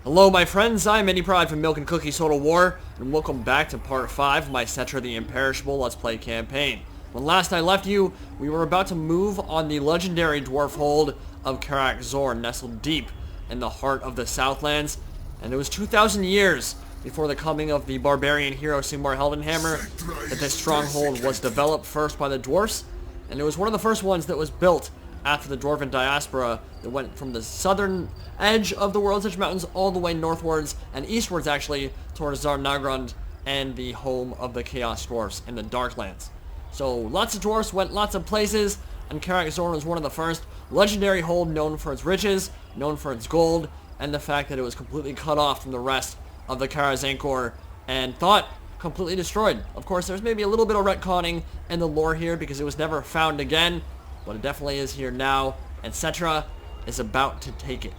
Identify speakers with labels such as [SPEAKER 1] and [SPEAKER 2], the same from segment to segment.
[SPEAKER 1] Hello my friends, I'm Indie Pride from Milk and Cookies Total War, and welcome back to part 5 of my Settra the Imperishable Let's Play campaign. When last I left you, we were about to move on the legendary dwarf hold of Karak Zorn, nestled deep in the heart of the Southlands, and it was 2,000 years before the coming of the barbarian hero Sigmar Heldenhammer that this stronghold was developed first by the dwarfs, and it was one of the first ones that was built after the Dwarven diaspora that went from the southern edge of the World's Edge Mountains all the way northwards and eastwards actually towards Zarnagrund and the home of the Chaos Dwarfs in the Darklands. So lots of dwarfs went lots of places, and Karak Zorn was one of the first. Legendary hold known for its riches, known for its gold, and the fact that it was completely cut off from the rest of the Karazankor and thought completely destroyed. Of course, there's maybe a little bit of retconning in the lore here because it was never found again, but it definitely is here now, and Settra is about to take it.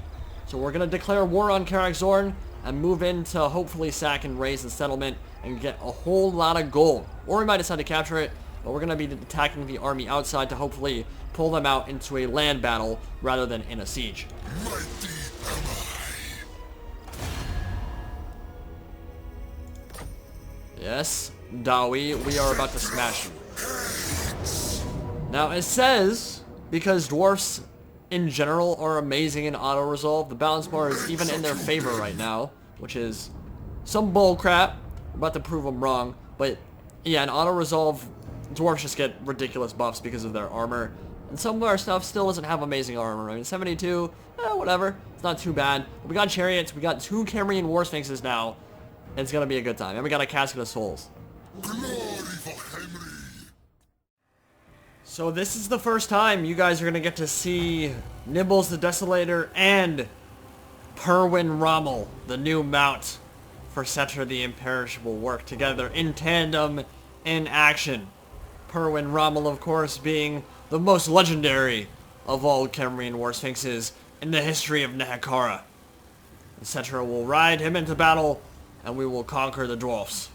[SPEAKER 1] So we're going to declare war on Karak Zorn and move in to hopefully sack and raise the settlement and get a whole lot of gold. Or we might decide to capture it, but we're going to be attacking the army outside to hopefully pull them out into a land battle rather than in a siege. Yes, Dawi, we are about to smash them. Now it says, because dwarfs in general are amazing in auto-resolve, the balance bar is even in their favor right now, which is some bull crap. I'm about to prove them wrong, but yeah, in auto-resolve, dwarfs just get ridiculous buffs because of their armor, and some of our stuff still doesn't have amazing armor. I mean, 72, whatever, it's not too bad. But we got chariots, we got 2 Cambrian War Sphinxes now, and it's gonna be a good time, and we got a Casket of Souls. So this is the first time you guys are going to get to see Nibbles the Desolator and Perwyn Rommel, the new mount for Settra the Imperishable, work together in tandem in action. Perwyn Rommel, of course, being the most legendary of all Cambrian War Sphinxes in the history of Nehekhara. And Settra will ride him into battle, and we will conquer the dwarfs.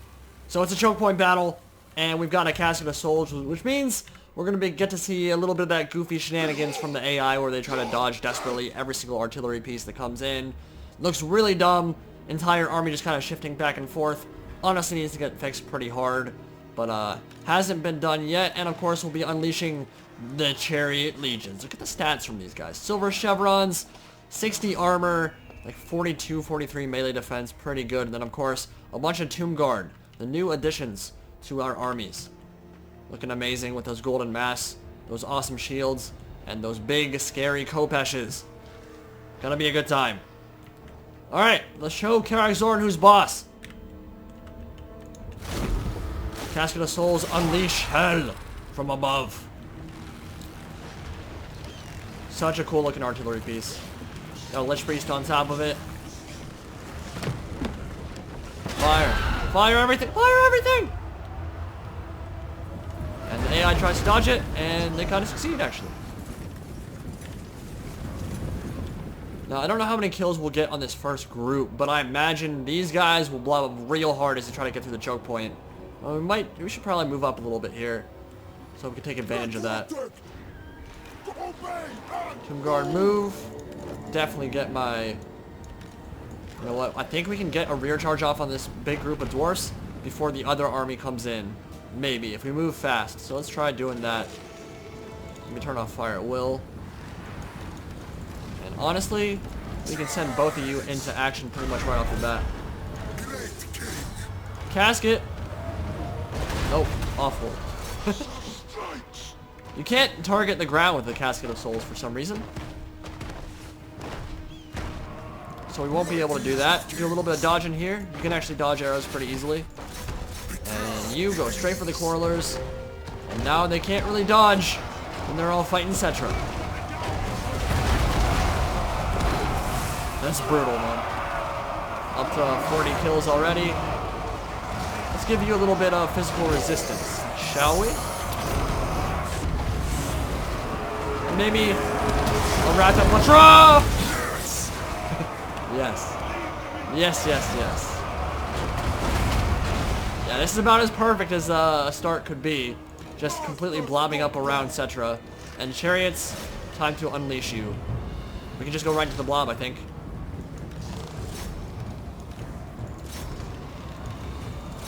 [SPEAKER 1] So it's a chokepoint battle, and we've got a Casket of Souls, which means we're going to get to see a little bit of that goofy shenanigans from the AI where they try to dodge desperately every single artillery piece that comes in. Looks really dumb. Entire army just kind of shifting back and forth. Honestly needs to get fixed pretty hard, but hasn't been done yet. And of course we'll be unleashing the Chariot Legions. Look at the stats from these guys. Silver chevrons, 60 armor, like 42, 43 melee defense. Pretty good. And then of course a bunch of Tomb Guard. The new additions to our armies. Looking amazing with those golden masks, those awesome shields, and those big, scary Kopeshes. Gonna be a good time. Alright, let's show Karak Zorn who's boss. Casket of Souls, unleash hell from above. Such a cool looking artillery piece. Got a Lich Priest on top of it. Fire. Fire everything! Fire everything! And the AI tries to dodge it, and they kind of succeed, actually. Now, I don't know how many kills we'll get on this first group, but I imagine these guys will blow up real hard as they try to get through the choke point. We should probably move up a little bit here, so we can take advantage of that. Tomb Guard move. Definitely get my... You know what? I think we can get a rear charge off on this big group of dwarfs before the other army comes in. Maybe, if we move fast. So let's try doing that. Let me turn off fire at will. And honestly, we can send both of you into action pretty much right off the bat. Casket! Nope, awful. You can't target the ground with the Casket of Souls for some reason. So we won't be able to do that. Do a little bit of dodging here. You can actually dodge arrows pretty easily. And you go straight for the Quarrelers. And now they can't really dodge when they're all fighting Settra. That's brutal, man. Up to 40 kills already. Let's give you a little bit of physical resistance, shall we? Maybe a Ratapatra! Yes. Yes, yes, yes. Yeah, this is about as perfect as a start could be. Just completely blobbing up around Settra. And Chariots, time to unleash you. We can just go right into the blob, I think.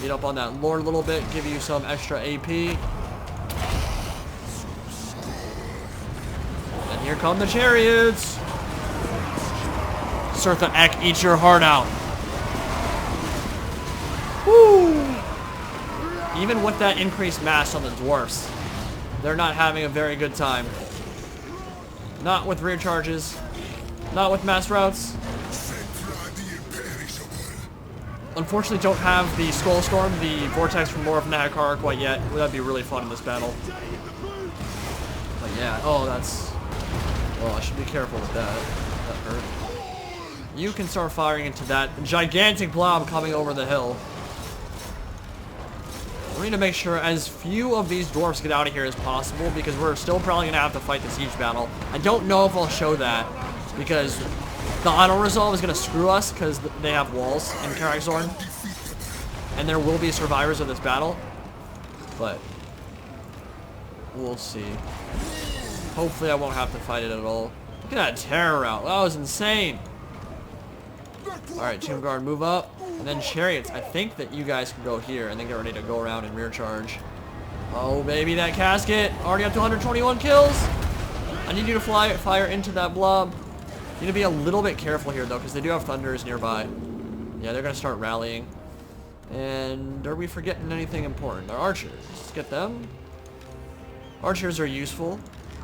[SPEAKER 1] Beat up on that Lord a little bit, give you some extra AP. And here come the Chariots. Settra Ek, eat your heart out. Woo! Even with that increased mass on the dwarfs, they're not having a very good time. Not with rear charges. Not with mass routes.
[SPEAKER 2] Settra the Imperishable.
[SPEAKER 1] Unfortunately, don't have the Skull Storm, the Vortex from Lords of Nehekhara quite yet. That'd be really fun in this battle. But yeah, oh, that's... Well, I should be careful with that. That hurt. You can start firing into that gigantic blob coming over the hill. We need to make sure as few of these dwarfs get out of here as possible, because we're still probably going to have to fight the siege battle. I don't know if I'll show that, because the auto-resolve is going to screw us, because they have walls in Karak Zorn. And there will be survivors of this battle. But we'll see. Hopefully I won't have to fight it at all. Look at that terror route. That was insane. Alright, Tomb Guard, move up. And then Chariots. I think that you guys can go here and then get ready to go around and rear charge. Oh, baby, that casket. Already up to 121 kills. I need you to fire into that blob. You need to be a little bit careful here, though, because they do have thunders nearby. Yeah, they're going to start rallying. And are we forgetting anything important? Our archers. Let's get them. Archers are useful.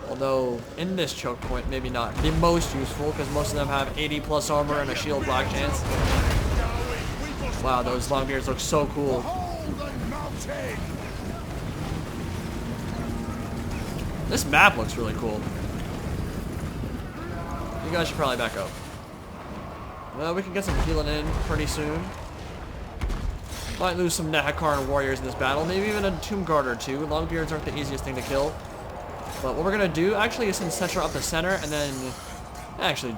[SPEAKER 1] Although, in this choke point, maybe not the most useful, because most of them have 80 plus armor and a shield block chance. Wow, those longbeards look so cool. This map looks really cool. You guys should probably back up. Well, we can get some healing in pretty soon. Might lose some Nehekharan warriors in this battle, maybe even a Tomb Guard or two. Longbeards aren't the easiest thing to kill. But what we're gonna do actually is send Settra up the center, and then actually,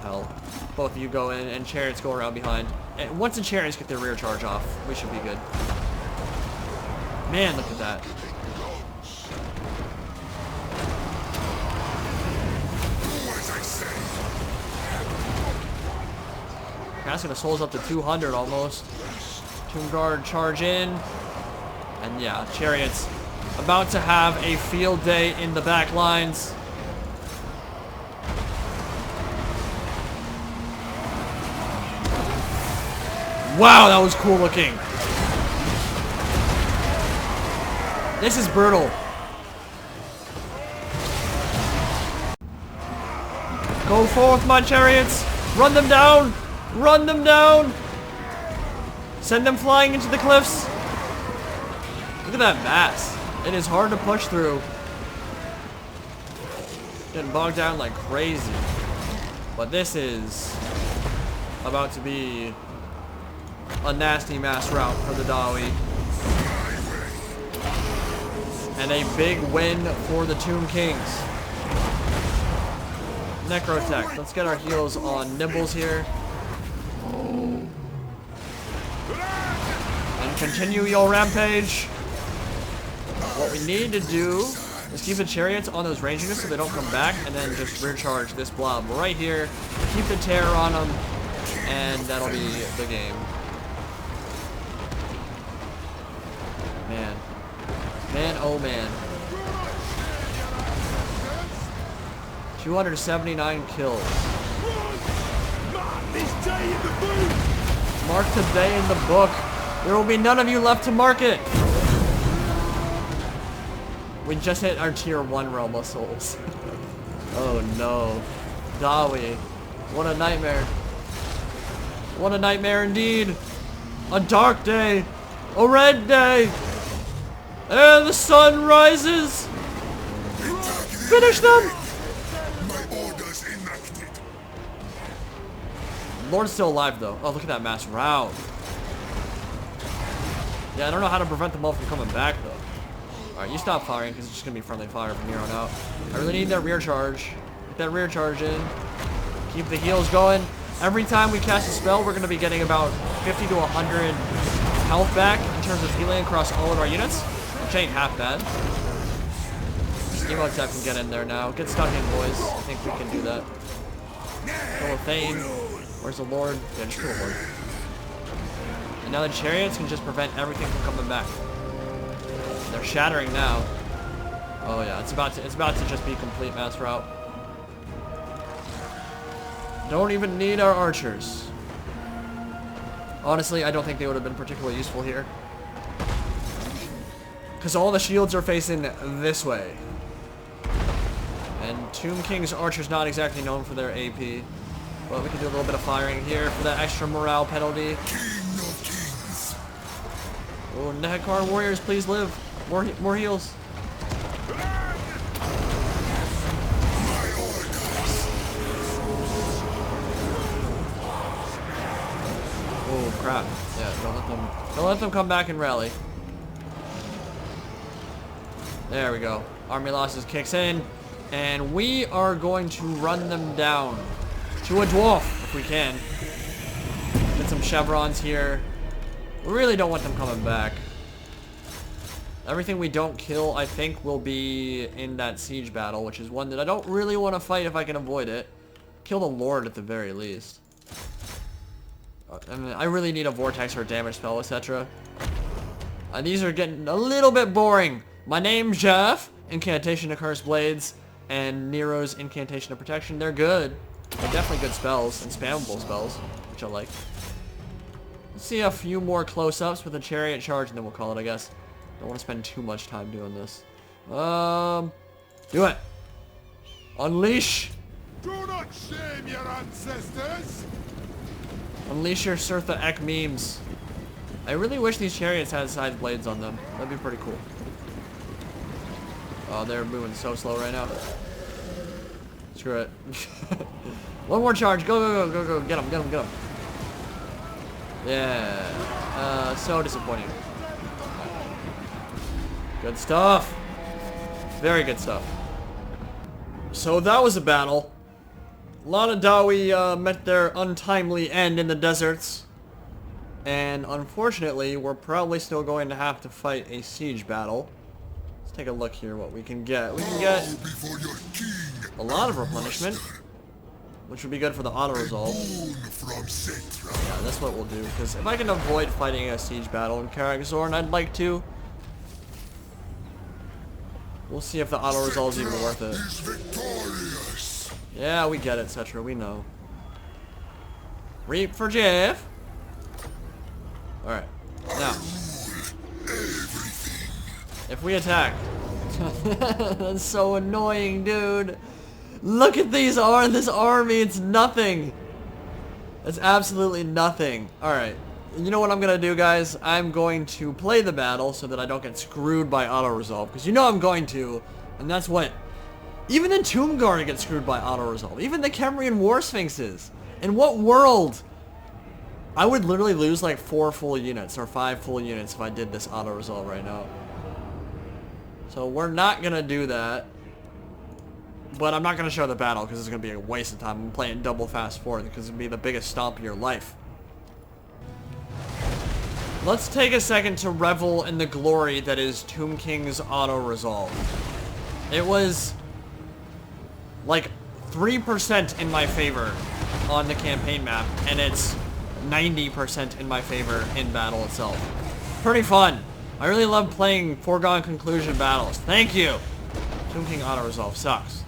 [SPEAKER 1] hell, both of you go in and Chariots go around behind. And once the Chariots get their rear charge off, we should be good. Man, look at that. Casket of Souls up to 200 almost. Tomb Guard charge in, and yeah, Chariots about to have a field day in the back lines. Wow, that was cool looking. This is brutal. Go forth, my Chariots. Run them down. Run them down. Send them flying into the cliffs. Look at that mass. It is hard to push through. Getting bogged down like crazy. But this is about to be a nasty mass route for the WAAAGH. And a big win for the Tomb Kings. Necrotech. Let's get our heals on Nibbles here. And continue your rampage. What we need to do is keep the Chariots on those range units so they don't come back, and then just rear charge this blob right here. Keep the terror on them, and that'll be the game. Man. Man, oh man. 279 kills. Mark today in the book. There will be none of you left to mark it. We just hit our tier 1 realm of souls. Oh no. WAAAGH. What a nightmare. What a nightmare indeed. A dark day. A red day. And the sun rises. Finish them.
[SPEAKER 2] My orders enacted.
[SPEAKER 1] Lord's still alive though. Oh, look at that mass route. Yeah, I don't know how to prevent them all from coming back though. Alright, you stop firing because it's just going to be friendly fire from here on out. I really need that rear charge. Get that rear charge in. Keep the heals going. Every time we cast a spell, we're going to be getting about 50 to 100 health back in terms of healing across all of our units, which ain't half bad. Emotep can get in there now. Get stuck in, boys. I think we can do that. Kill a Thane. Where's the Lord? Yeah, just kill a Lord. And now the chariots can just prevent everything from coming back. They're shattering now. Oh yeah, it's about to just be complete mass rout. Don't even need our archers. Honestly, I don't think they would have been particularly useful here. Because all the shields are facing this way. And Tomb King's archer's not exactly known for their AP. But we can do a little bit of firing here for that extra morale penalty. Oh, Nehekhara warriors, please live. More heals. Oh crap! Yeah, don't let them come back and rally. There we go. Army losses kicks in, and we are going to run them down to a dwarf if we can. Get some chevrons here. We really don't want them coming back. Everything we don't kill, I think, will be in that siege battle, which is one that I don't really want to fight if I can avoid it. Kill the Lord at the very least. I mean, I really need a vortex or a damage spell, etc. These are getting a little bit boring. My name's Jeff. Incantation to Curse Blades and Nero's Incantation of Protection. They're good. They're definitely good spells and spammable spells, which I like. Let's see a few more close-ups with a Chariot Charge, and then we'll call it, I guess. Don't want to spend too much time doing this. Do it. Unleash.
[SPEAKER 2] Do not shame your ancestors.
[SPEAKER 1] Unleash your Settra the memes. I really wish these chariots had side blades on them. That'd be pretty cool. Oh, they're moving so slow right now. Screw it. One more charge. Go, go, go, go, go. Get him, get him, get him. Yeah. So disappointing. Good stuff. Very good stuff. So that was a battle. A lot of Dawi met their untimely end in the deserts. And unfortunately, we're probably still going to have to fight a siege battle. Let's take a look here what we can get. We can get a lot of replenishment, which would be good for the auto-resolve. Yeah, that's what we'll do, because if I can avoid fighting a siege battle in Karak Zorn, I'd like to. We'll see if the auto-resolve is even worth it. Yeah, we get it, Settra, we know. Reap for Jeff. Alright, now. If we attack. That's so annoying, dude. Look at this army, it's nothing. It's absolutely nothing. Alright, you know what I'm going to do, guys? I'm going to play the battle so that I don't get screwed by auto-resolve. Because you know I'm going to. And that's what... Even the Tomb Guard gets screwed by auto-resolve. Even the Khemrian War Sphinxes. In what world? I would literally lose like 4 full units or 5 full units if I did this auto-resolve right now. So we're not going to do that. But I'm not going to show the battle because it's going to be a waste of time. I'm playing double fast forward because it's going to be the biggest stomp of your life. Let's take a second to revel in the glory that is Tomb King's auto-resolve. It was like 3% in my favor on the campaign map, and it's 90% in my favor in battle itself. Pretty fun. I really love playing foregone conclusion battles. Thank you. Tomb King auto-resolve sucks.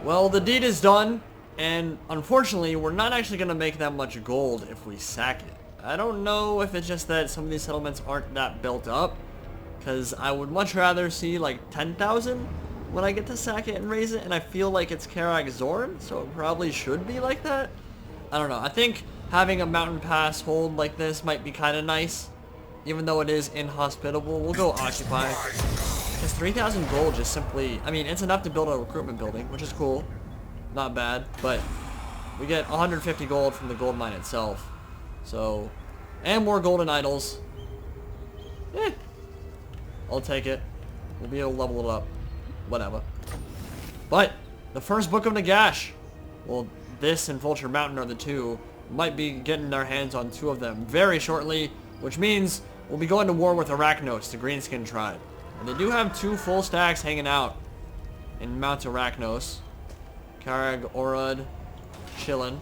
[SPEAKER 1] Well, the deed is done, and unfortunately, we're not actually going to make that much gold if we sack it. I don't know if it's just that some of these settlements aren't that built up, because I would much rather see like 10,000 when I get to sack it and raise it, and I feel like it's Karak Zorn, so it probably should be like that. I don't know. I think having a mountain pass hold like this might be kind of nice, even though it is inhospitable. We'll go occupy. Because 3,000 gold just simply, I mean, it's enough to build a recruitment building, which is cool. Not bad, but we get 150 gold from the gold mine itself. So, and more golden idols. I'll take it. We'll be able to level it up. Whatever. But, the first Book of Nagash. Well, this and Vulture Mountain are the two. Might be getting their hands on 2 of them very shortly, which means we'll be going to war with Arachnos, the Greenskin tribe. And they do have 2 full stacks hanging out in Mount Arachnos. Karag, Orud, chillin'.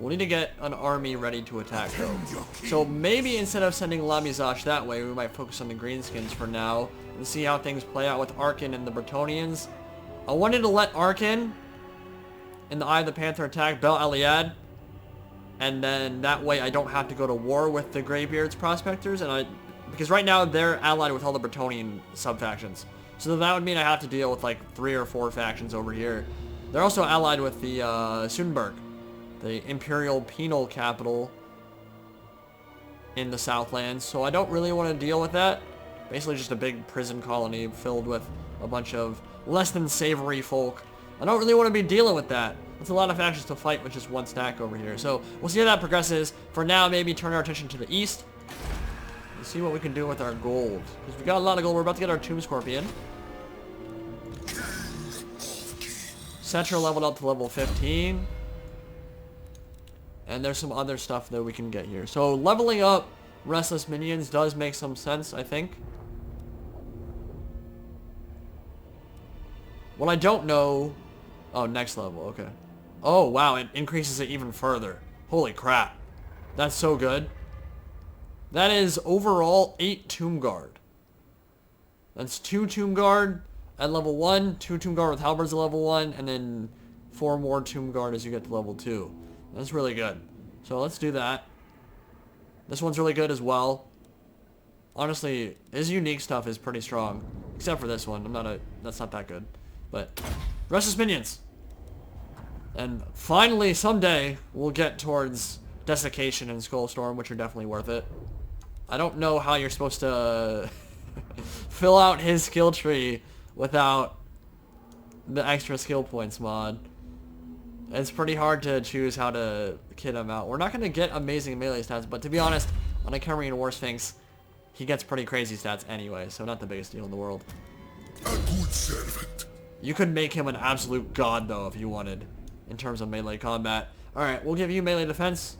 [SPEAKER 1] We'll need to get an army ready to attack though. So maybe instead of sending Lamizash that way, we might focus on the Greenskins for now and see how things play out with Arkin and the Bretonnians. I wanted to let Arkin in the Eye of the Panther attack Bel Aliad, and then that way I don't have to go to war with the Greybeards Prospectors, because right now they're allied with all the Bretonnian sub-factions. So that would mean I have to deal with like 3 or 4 factions over here. They're also allied with the Sunburg, the Imperial Penal Capital in the Southlands, so I don't really want to deal with that. Basically just a big prison colony filled with a bunch of less than savory folk. I don't really want to be dealing with that. It's a lot of factions to fight with just 1 stack over here. So we'll see how that progresses. For now, maybe turn our attention to the east. Let's see what we can do with our gold. Because we got a lot of gold. We're about to get our Tomb Scorpion. Settra leveled up to level 15. And there's some other stuff that we can get here. So leveling up Restless Minions does make some sense, I think. What I don't know... Oh, next level, okay. Oh, wow, it increases it even further. Holy crap. That's so good. That is overall 8 Tomb Guard. That's 2 Tomb Guard at level 1, 2 Tomb Guard with Halberds at level 1, and then 4 more Tomb Guard as you get to level 2. That's really good. So let's do that. This one's really good as well. Honestly, his unique stuff is pretty strong. Except for this one. That's not that good. But Restless Minions. And finally, someday, we'll get towards Desiccation and Skullstorm, which are definitely worth it. I don't know how you're supposed to fill out his skill tree without the extra skill points mod. It's pretty hard to choose how to kit him out. We're not going to get amazing melee stats, but to be honest, on a Khemrian War Sphinx, he gets pretty crazy stats anyway, so not the biggest deal in the world.
[SPEAKER 2] A good servant.
[SPEAKER 1] You could make him an absolute god, though, if you wanted, in terms of melee combat. Alright, we'll give you melee defense.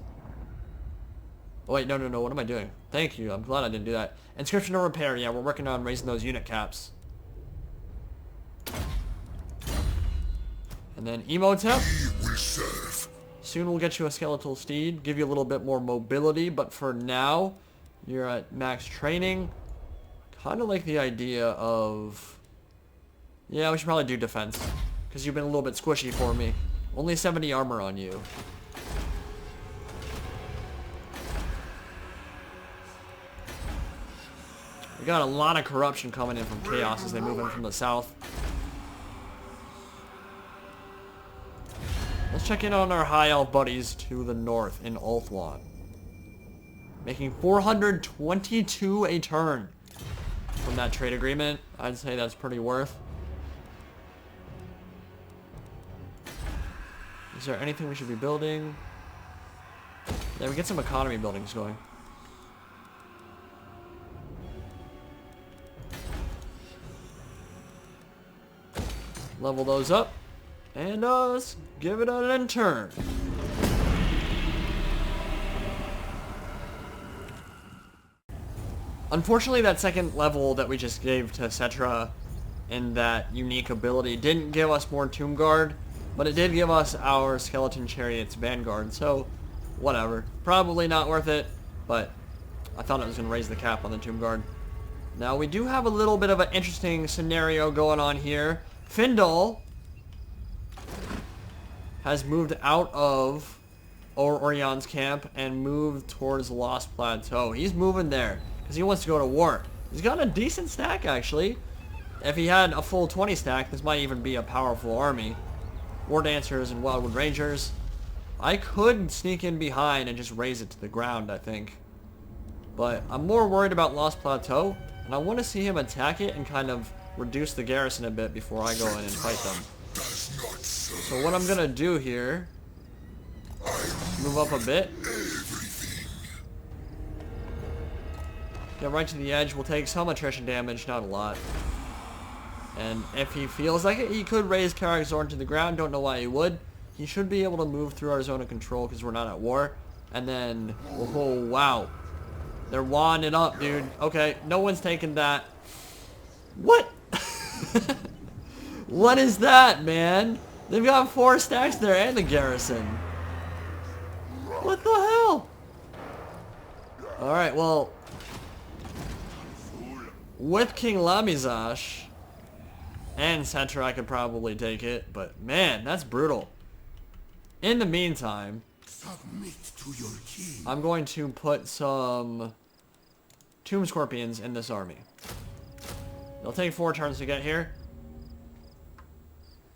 [SPEAKER 1] Oh, wait, no, what am I doing? Thank you, I'm glad I didn't do that. Inscription of Repair, yeah, we're working on raising those unit caps. And then Emotep.
[SPEAKER 2] We will serve.
[SPEAKER 1] Soon we'll get you a skeletal steed, give you a little bit more mobility, but for now, you're at max training. Kind of like the idea of... Yeah, we should probably do defense, because you've been a little bit squishy for me. Only 70 armor on you. We got a lot of corruption coming in from Chaos as they move in from the south. Let's check in on our High Elf buddies to the north in Ulthuan. Making 422 a turn from that trade agreement. I'd say that's pretty worth. Is there anything we should be building? Yeah, we get some economy buildings going. Level those up. And let's give it an turn. Unfortunately, that second level that we just gave to Settra and that unique ability didn't give us more Tomb Guard, but it did give us our Skeleton Chariots Vanguard, so whatever. Probably not worth it, but I thought it was going to raise the cap on the Tomb Guard. Now, we do have a little bit of an interesting scenario going on here. Findal has moved out of Orion's camp and moved towards Lost Plateau. He's moving there because he wants to go to war. He's got a decent stack, actually. If he had a full 20 stack, this might even be a powerful army. War Dancers and Wildwood Rangers. I could sneak in behind and just raise it to the ground, I think. But I'm more worried about Lost Plateau, and I want to see him attack it and kind of reduce the garrison a bit before I go in and fight them. So what I'm gonna do here, move up a bit, get right to the edge. We'll take some attrition damage, not a lot. And if he feels like it, he could raise Karak Zorn to the ground. Don't know why he would. He should be able to move through our zone of control because we're not at war. And then, oh wow, they're wanding it up, dude. Okay, no one's taking that. What? What is that, man? They've got 4 stacks there and the garrison. What the hell? Alright, well, with King Lamizash and Settra, I could probably take it, but man, that's brutal. In the meantime,
[SPEAKER 2] Submit to your king.
[SPEAKER 1] I'm going to put some Tomb Scorpions in this army. It'll take 4 turns to get here,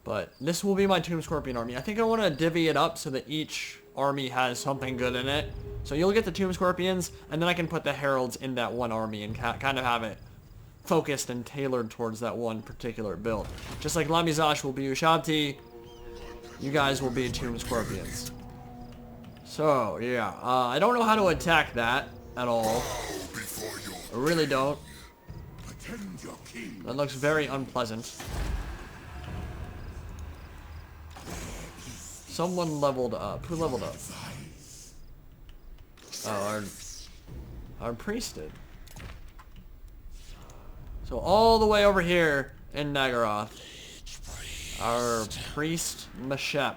[SPEAKER 1] but this will be my Tomb Scorpion army. I think I want to divvy it up so that each army has something good in it. So you'll get the Tomb Scorpions, and then I can put the Heralds in that one army and kind of have it focused and tailored towards that one particular build. Just like Lamizash will be Ushabti, you guys will be Tomb Scorpions. So, yeah, I don't know how to attack that at all. I really don't. That looks very unpleasant. Someone leveled up. Who leveled up? Oh, our priest did. So all the way over here in Nagaroth, our priest Meshep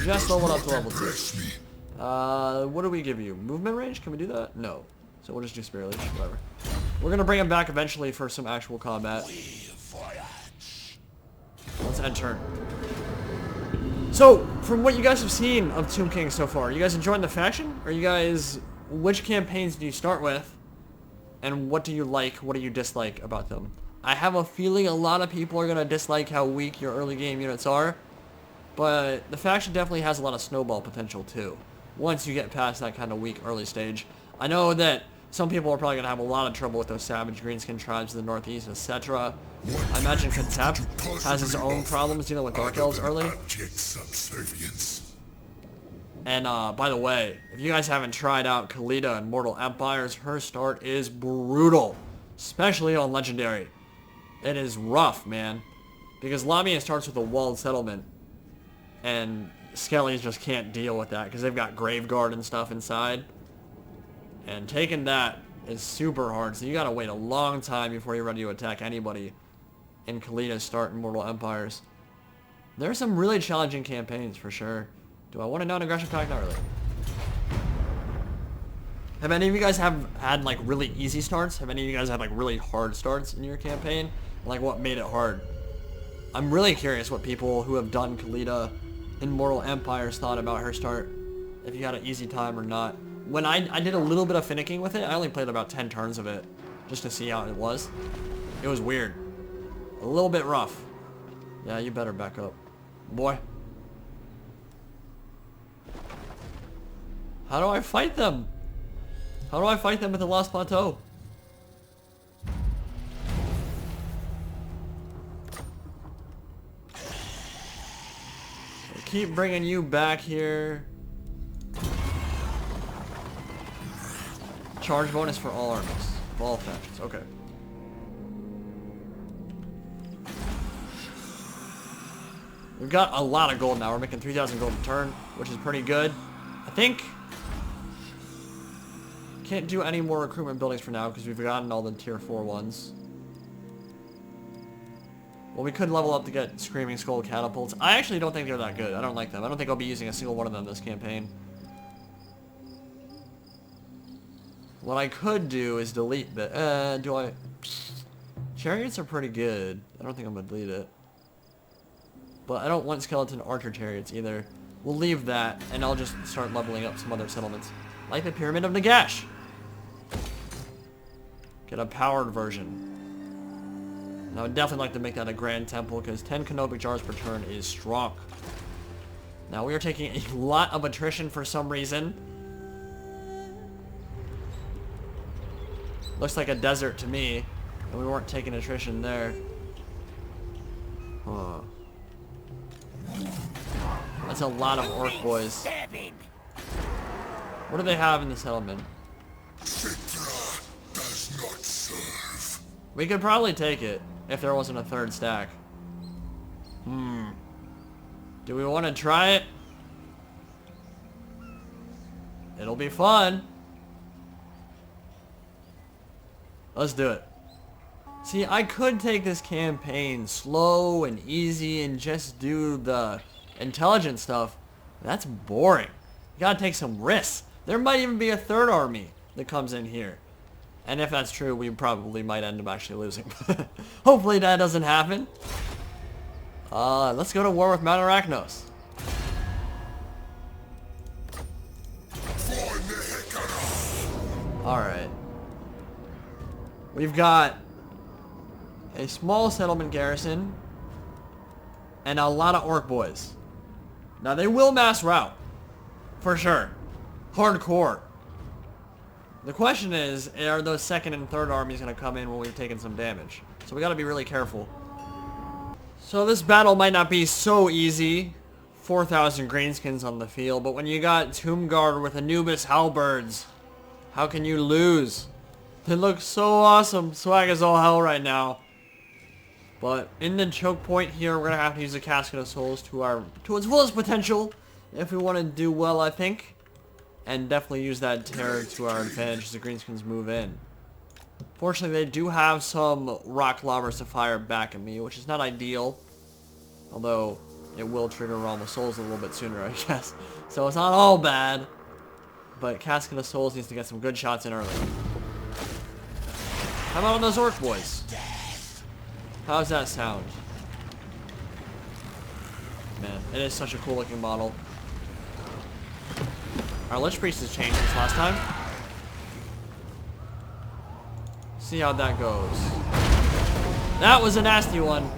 [SPEAKER 1] just leveled up to level 2. What do we give you? Movement range? Can we do that? No. So we'll just do Spirit Leash, whatever. We're gonna bring him back eventually for some actual combat. Let's end turn. So, from what you guys have seen of Tomb King so far, you guys enjoying the faction? Or you guys, which campaigns do you start with? And what do you like, what do you dislike about them? I have a feeling a lot of people are gonna dislike how weak your early game units are. But the faction definitely has a lot of snowball potential too, once you get past that kind of weak early stage. I know that some people are probably going to have a lot of trouble with those savage greenskin tribes in the northeast, etc. I imagine Katep has his own problems dealing with Dark Elves early. And by the way, if you guys haven't tried out Khalida and Mortal Empires, her start is brutal, especially on Legendary. It is rough, man, because Lamia starts with a walled settlement, and Skellies just can't deal with that because they've got Graveguard and stuff inside. And taking that is super hard, so you gotta wait a long time before you're ready to attack anybody in Khalida's start in Mortal Empires. There are some really challenging campaigns for sure. Do I want a non-aggression pack? Not really. Have any of you guys had like really easy starts? Have any of you guys had like really hard starts in your campaign? Like what made it hard? I'm really curious what people who have done Khalida in Mortal Empires thought about her start. If you had an easy time or not. When I did a little bit of finicking with it, I only played about 10 turns of it, just to see how it was. It was weird. A little bit rough. Yeah, you better back up. Boy. How do I fight them? How do I fight them at the Lost Plateau? I keep bringing you back here. Charge bonus for all armies. For all factions. Okay. We've got a lot of gold now. We're making 3,000 gold a turn, which is pretty good. I think... Can't do any more recruitment buildings for now because we've gotten all the tier 4 ones. Well, we could level up to get Screaming Skull catapults. I actually don't think they're that good. I don't like them. I don't think I'll be using a single one of them this campaign. What I could do is delete the... do I... Chariots are pretty good. I don't think I'm going to delete it. But I don't want skeleton archer chariots either. We'll leave that, and I'll just start leveling up some other settlements. Like the Pyramid of Nagash. Get a powered version. And I would definitely like to make that a grand temple, because 10 canopic jars per turn is strong. Now we are taking a lot of attrition for some reason. Looks like a desert to me, and we weren't taking attrition there. Huh. That's a lot of orc boys. What do they have in the settlement?
[SPEAKER 2] Settra does not serve.
[SPEAKER 1] We could probably take it if there wasn't a third stack. Do we want to try it? It'll be fun. Let's do it. See, I could take this campaign slow and easy and just do the intelligent stuff. That's boring. gotta take some risks. There might even be a third army that comes in here. And if that's true, we probably might end up actually losing. Hopefully that doesn't happen. Let's go to war with Mount Arachnos. Alright. We've got a small settlement garrison and a lot of orc boys. Now they will mass rout. For sure. Hardcore. The question is, are those second and third armies going to come in when we've taken some damage? So we got to be really careful. So this battle might not be so easy. 4,000 Greenskins on the field, but when you got Tomb Guard with Anubis halberds, how can you lose? They look so awesome. Swag is all hell right now. But in the choke point here, we're going to have to use the Casket of Souls to its fullest potential if we want to do well, I think. And definitely use that terror to our advantage as the Greenskins move in. Fortunately, they do have some rock lobbers to fire back at me, which is not ideal. Although, it will trigger Realm of Souls a little bit sooner, I guess. So it's not all bad. But Casket of Souls needs to get some good shots in early. How about on those orc boys? How's that sound? Man, it is such a cool looking model. Our Lich Priest has changed since last time. See how that goes. That was a nasty one.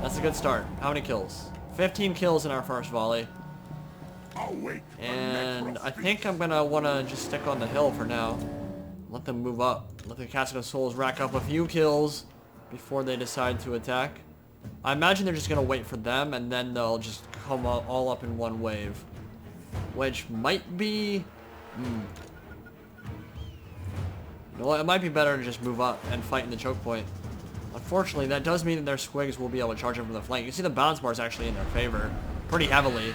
[SPEAKER 1] That's a good start. How many kills? 15 kills in our first volley. And I think I'm gonna wanna just stick on the hill for now. Let them move up. Let the Casket of Souls rack up a few kills before they decide to attack. I imagine they're just gonna wait for them and then they'll just come all up in one wave. Which might be... You know what, it might be better to just move up and fight in the choke point. Unfortunately, that does mean that their squigs will be able to charge them from the flank. You see the balance bar is actually in their favor pretty heavily.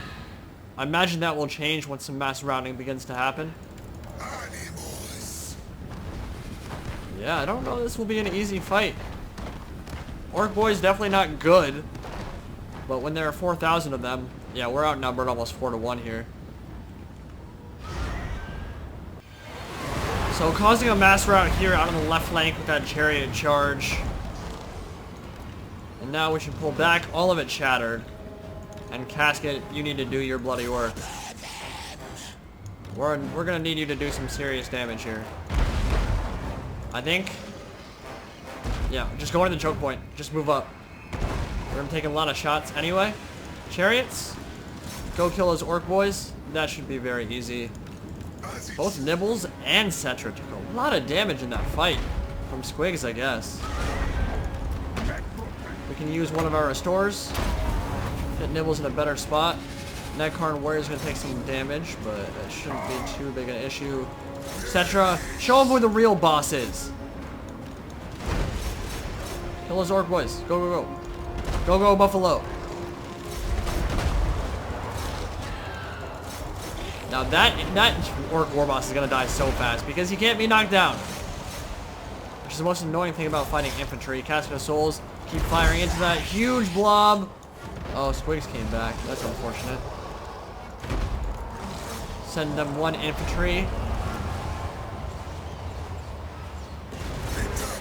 [SPEAKER 1] I imagine that will change once some mass routing begins to happen. Yeah, I don't know this will be an easy fight. Orc boys definitely not good. But when there are 4,000 of them, yeah, we're outnumbered almost 4-1 here. So causing a mass rout here out on the left flank with that Chariot Charge. And now we should pull back. All of it shattered. And Casket, you need to do your bloody work. We're gonna need you to do some serious damage here. I think. Yeah, just go into the choke point. Just move up. We're gonna take a lot of shots anyway. Chariots, go kill those orc boys. That should be very easy. Both Nibbles and Settra took a lot of damage in that fight. From Squigs, I guess. We can use one of our restores. Get Nibbles in a better spot. Neghkarn Warrior's gonna take some damage, but it shouldn't be too big an issue. Settra, show them who the real boss is. Kill those orc boys. Go, go, go. Go, go, Buffalo. Now that orc war boss is gonna die so fast because he can't be knocked down. Which is the most annoying thing about fighting infantry. Casket of Souls, keep firing into that huge blob. Oh, Squigs came back. That's unfortunate. Send them one infantry.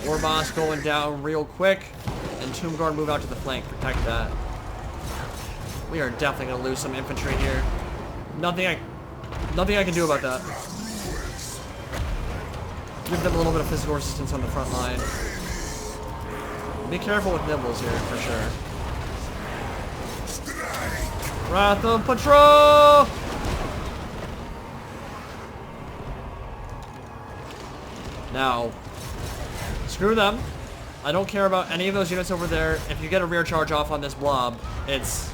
[SPEAKER 1] War boss going down real quick. And Tomb Guard move out to the flank. Protect that. We are definitely going to lose some infantry here. Nothing I can do about that. Give them a little bit of physical resistance on the front line. Be careful with Nibbles here, for sure. Wrath of Patrol! Now, screw them. I don't care about any of those units over there. If you get a rear charge off on this blob, it's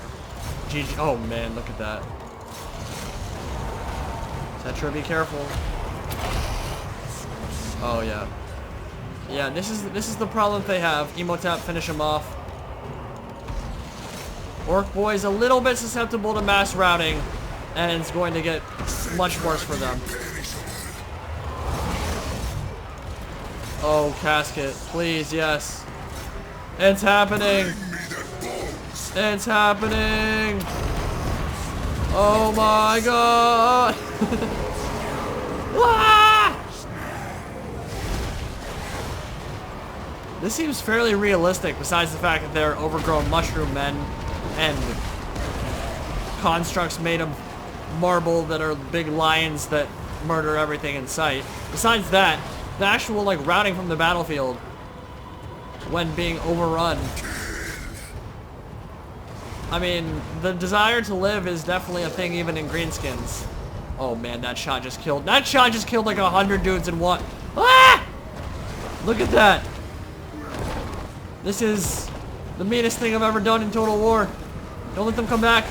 [SPEAKER 1] GG. Oh man, look at that. Settra, be careful. Oh yeah. Yeah, this is the problem they have. Emotap, finish him off. Orc boys a little bit susceptible to mass routing, and it's going to get much worse for them. Oh, Casket, please, yes. It's happening. It's happening. Oh my god! Ah! This seems fairly realistic, besides the fact that they're overgrown mushroom men and constructs made of marble that are big lions that murder everything in sight. Besides that, the actual like routing from the battlefield when being overrun. I mean, the desire to live is definitely a thing even in Greenskins. Oh man, that shot just killed like 100 dudes in one. Ah! Look at that. This is the meanest thing I've ever done in Total War. Don't let them come back.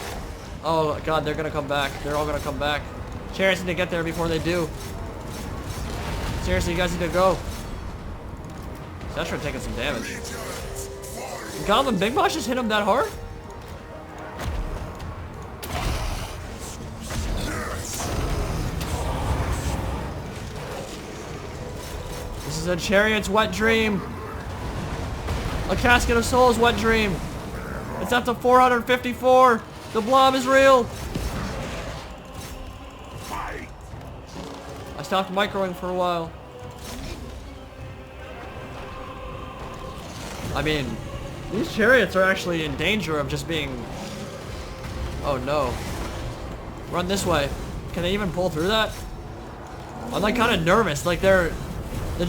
[SPEAKER 1] Oh god, they're gonna come back. They're all gonna come back. Chariots need to get there before they do. Seriously, you guys need to go. Settra taking some damage. Goblin Big Boss just hit him that hard? This is a Chariot's wet dream. A Casket of Souls wet dream. It's up to 454. The blob is real. I stopped microing for a while. I mean, these chariots are actually in danger of just being... Oh no. Run this way. Can they even pull through that? I'm like kind of nervous. Like the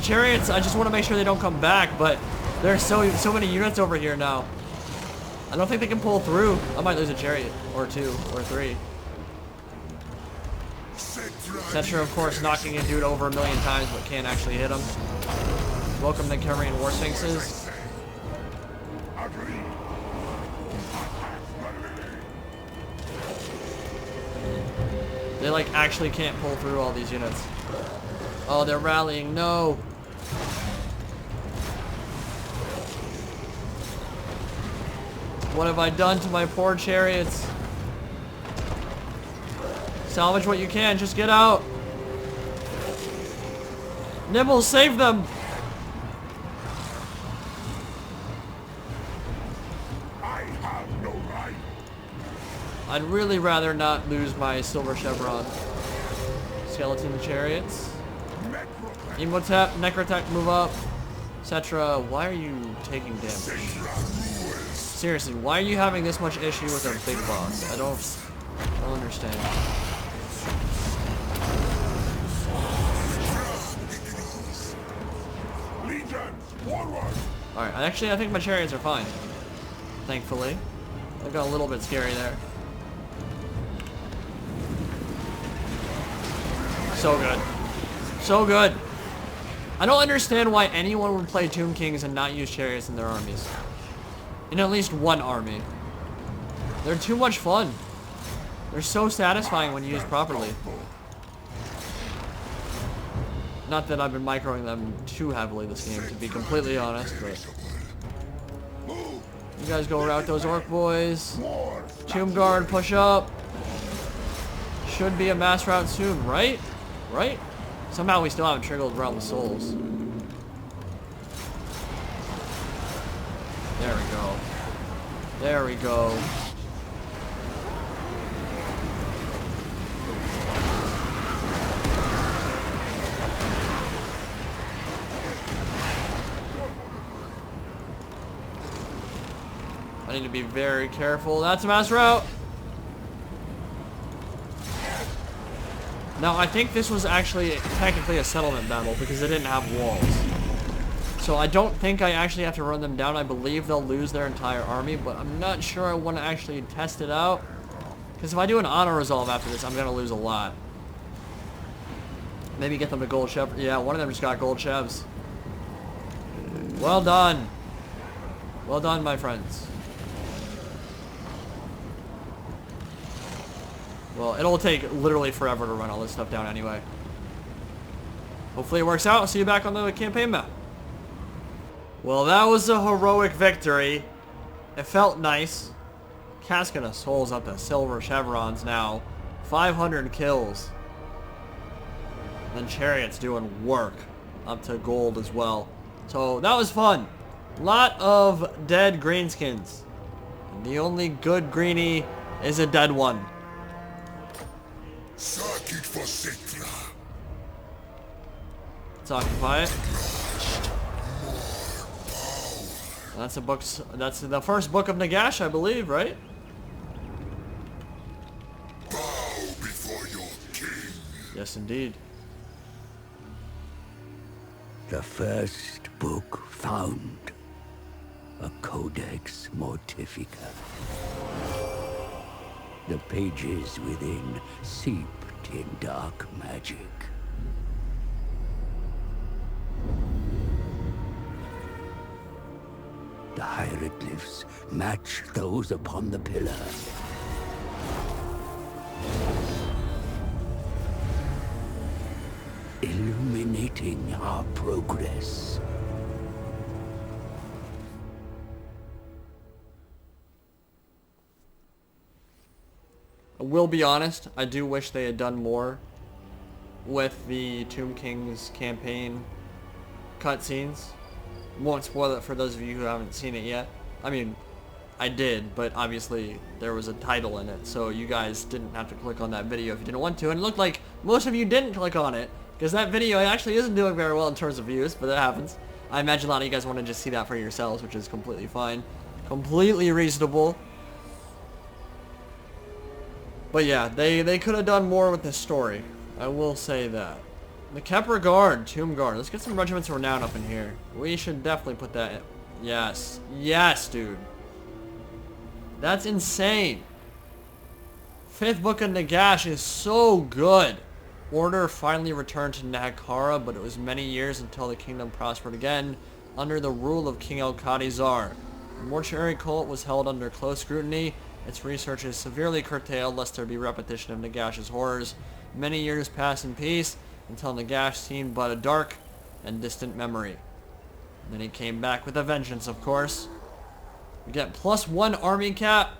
[SPEAKER 1] chariots, I just want to make sure they don't come back, but there's so many units over here now. I don't think they can pull through. I might lose a chariot or two or three. Settra, of course, knocking a dude over 1,000,000 times, but can't actually hit him. Welcome the Korean War Sphinxes. They like actually can't pull through all these units. Oh, they're rallying. No. What have I done to my poor chariots? Salvage what you can. Just get out. Nibbles, save them.
[SPEAKER 2] I have no right.
[SPEAKER 1] I'd really rather not lose my silver chevron. Skeleton chariots. Emotep, Necrotech, move up. Settra, why are you taking damage? Seriously, why are you having this much issue with a big boss? I don't understand. Alright, actually I think my chariots are fine. Thankfully. They got a little bit scary there. So good. So good. I don't understand why anyone would play Tomb Kings and not use chariots in their armies. In at least one army. They're too much fun. They're so satisfying when used properly. Not that I've been microing them too heavily this game, to be completely honest, but... You guys go route those orc boys. Tomb Guard, push up. Should be a mass route soon, right? Right? Somehow we still haven't triggered Realm of Souls. There we go. There we go. I need to be very careful. That's a mass route. Now, I think this was actually technically a settlement battle because they didn't have walls. So I don't think I actually have to run them down. I believe they'll lose their entire army, but I'm not sure I want to actually test it out. Because if I do an auto resolve after this, I'm going to lose a lot. Maybe get them to gold chev. Yeah, one of them just got gold chevs. Well done. Well done, my friends. Well, it'll take literally forever to run all this stuff down anyway. Hopefully it works out. I'll see you back on the campaign map. Well, that was a heroic victory. It felt nice. Casket of Souls up to silver chevrons now. 500 kills. And then Chariots doing work up to gold as well. So that was fun. Lot of dead greenskins. And the only good greenie is a dead one.
[SPEAKER 2] Take it for Settra.
[SPEAKER 1] Let's occupy it. That's the books. That's the first book of Nagash, I believe, right?
[SPEAKER 2] Bow before your king.
[SPEAKER 1] Yes, indeed.
[SPEAKER 3] The first book found. A Codex Mortifica. The pages within seeped in dark magic. The hieroglyphs match those upon the pillar. Illuminating our progress.
[SPEAKER 1] I will be honest, I do wish they had done more with the Tomb Kings campaign cutscenes. Won't spoil it for those of you who haven't seen it yet. I mean, I did, but obviously there was a title in it, so you guys didn't have to click on that video if you didn't want to. And it looked like most of you didn't click on it, because that video actually isn't doing very well in terms of views, but that happens. I imagine a lot of you guys want to just see that for yourselves, which is completely fine. Completely reasonable. But yeah, they could have done more with this story. I will say that. The Kepler Guard, Tomb Guard. Let's get some Regiments of Renown up in here. We should definitely put that in. Yes. Yes, dude. That's insane. 5th Book of Nagash is so good. Order finally returned to Nehekhara, but it was many years until the kingdom prospered again under the rule of King El-Khadizar. The mortuary cult was held under close scrutiny. Its research is severely curtailed lest there be repetition of Nagash's horrors. Many years passed in peace until Nagash seemed but a dark and distant memory. And then he came back with a vengeance, of course. We get +1 army cap,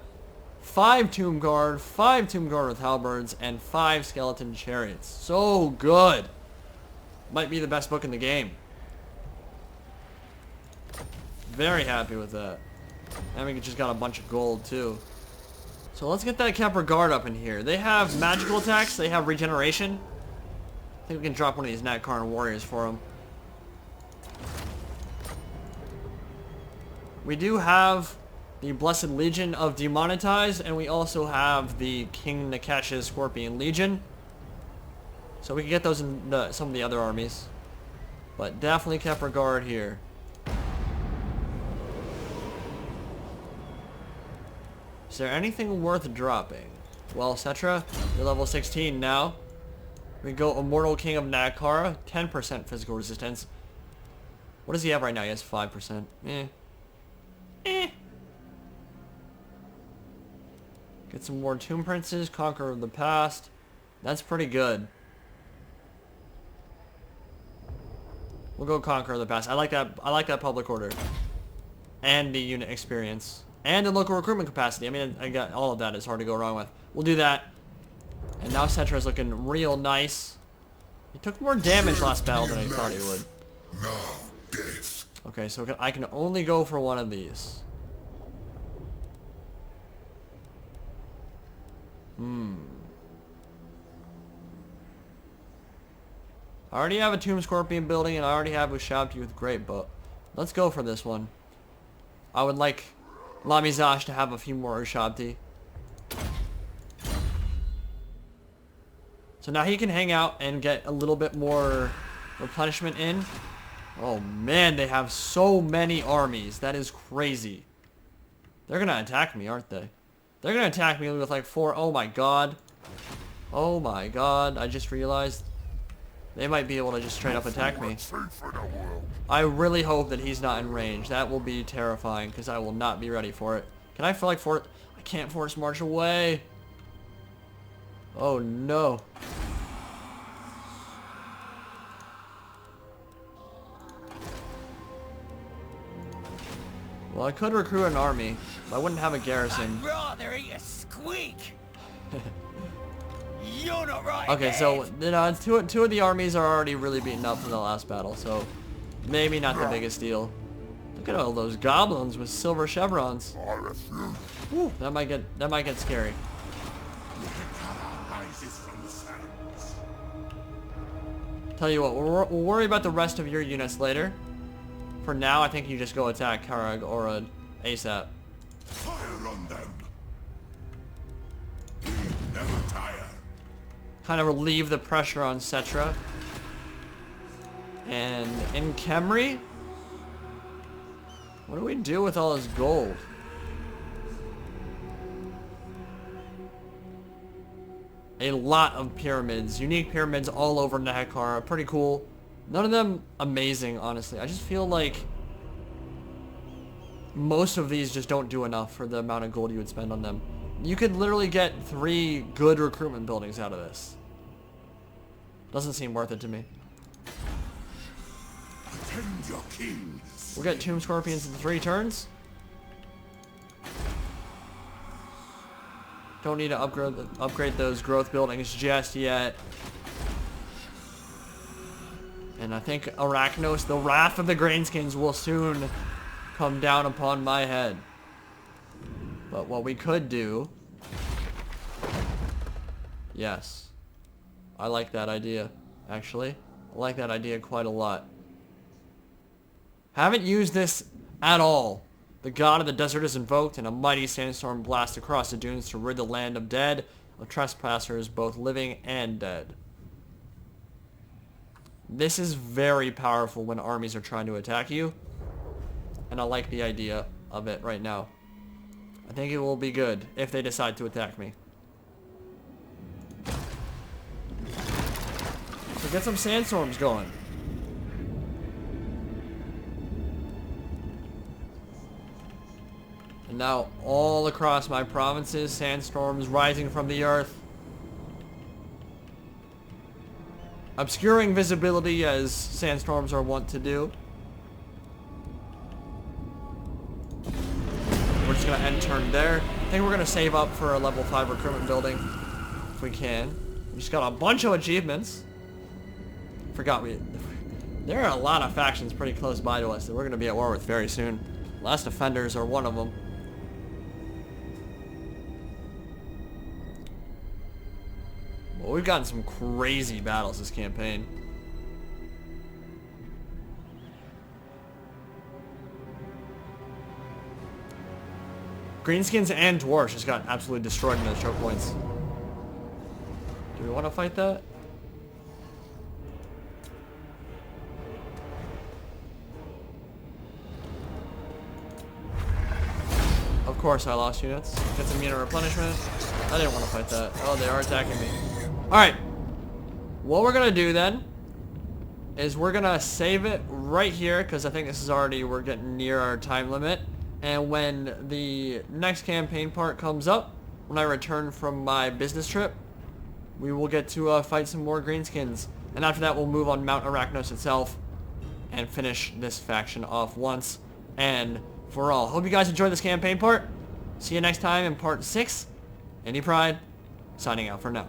[SPEAKER 1] 5 Tomb Guard, 5 Tomb Guard with halberds, and 5 skeleton chariots. So good. Might be the best book in the game. Very happy with that. And we just got a bunch of gold too. So let's get that Kepler Guard up in here. They have magical attacks. They have regeneration. I think we can drop one of these Nehekhara warriors for them. We do have the Blessed Legion of Demonetized, and we also have the King Nakesh's Scorpion Legion. So we can get those in some of the other armies. But definitely Kepler Guard here. Is there anything worth dropping? Well, Settra, you're level 16 now. We go Immortal King of Nehekhara, 10% physical resistance. What does he have right now? He has 5%. Get some more Tomb Princes, Conqueror of the Past. That's pretty good. We'll go Conqueror of the Past. I like that public order. And the unit experience. And the local recruitment capacity. I mean, I got all of that. It's hard to go wrong with. We'll do that. And now Settra's looking real nice. He took more damage last battle than I thought he would. Okay, so I can only go for one of these. I already have a Tomb Scorpion building, and I already have a Ushabti with Great Bow. Let's go for this one. I would like Lamizash to have a few more Ushabti. So now he can hang out and get a little bit more replenishment in. Oh man, they have so many armies. That is crazy. They're gonna attack me, aren't they? They're gonna attack me with like 4. Oh my god. Oh my god. I just realized they might be able to just straight up attack me. I really hope that he's not in range. That will be terrifying because I will not be ready for it. Can I feel like I can't force march away. Oh no. Well, I could recruit an army, but I wouldn't have a garrison.
[SPEAKER 4] I'd rather eat a squeak. You're not right.
[SPEAKER 1] Okay, so you know, two of the armies are already really beaten up from the last battle, so maybe not the biggest deal. Look at all those goblins with silver chevrons. Woo, that might get scary. Tell you what, we'll worry about the rest of your units later. For now, I think you just go attack Karak Zorn ASAP.
[SPEAKER 2] Fire on them. We never tire.
[SPEAKER 1] Kind of relieve the pressure on Settra. And in Khemri, what do we do with all this gold? A lot of pyramids, unique pyramids all over Nehekhara, pretty cool. None of them amazing, honestly. I just feel like most of these just don't do enough for the amount of gold you would spend on them. You could literally get 3 good recruitment buildings out of this. Doesn't seem worth it to me.
[SPEAKER 2] Attend your king.
[SPEAKER 1] We'll get Tomb Scorpions in 3 turns. Don't need to upgrade those growth buildings just yet. And I think Arachnos, the wrath of the Greenskins, will soon come down upon my head. But what we could do... Yes. I like that idea, actually. I like that idea quite a lot. Haven't used this at all. The god of the desert is invoked, and a mighty sandstorm blasts across the dunes to rid the land of dead, of trespassers, both living and dead. This is very powerful when armies are trying to attack you, and I like the idea of it right now. I think it will be good if they decide to attack me. So get some sandstorms going. And now all across my provinces, sandstorms rising from the earth. Obscuring visibility as sandstorms are wont to do. We're just going to end turn there. I think we're going to save up for a level 5 recruitment building. If we can. We just got a bunch of achievements. Forgot there are a lot of factions pretty close by to us that we're going to be at war with very soon. Last Defenders are one of them. Well, we've gotten some crazy battles this campaign. Greenskins and Dwarfs just got absolutely destroyed in those choke points. Do we want to fight that? Of course I lost units. Get some unit replenishment. I didn't want to fight that. Oh, they are attacking me. Alright. What we're going to do then is we're going to save it right here because I think this is already, we're getting near our time limit. And when the next campaign part comes up, when I return from my business trip, we will get to fight some more Greenskins. And after that, we'll move on Mount Arachnos itself and finish this faction off once and for all. Hope you guys enjoyed this campaign part. See you next time in part 6. Any Pride, signing out for now.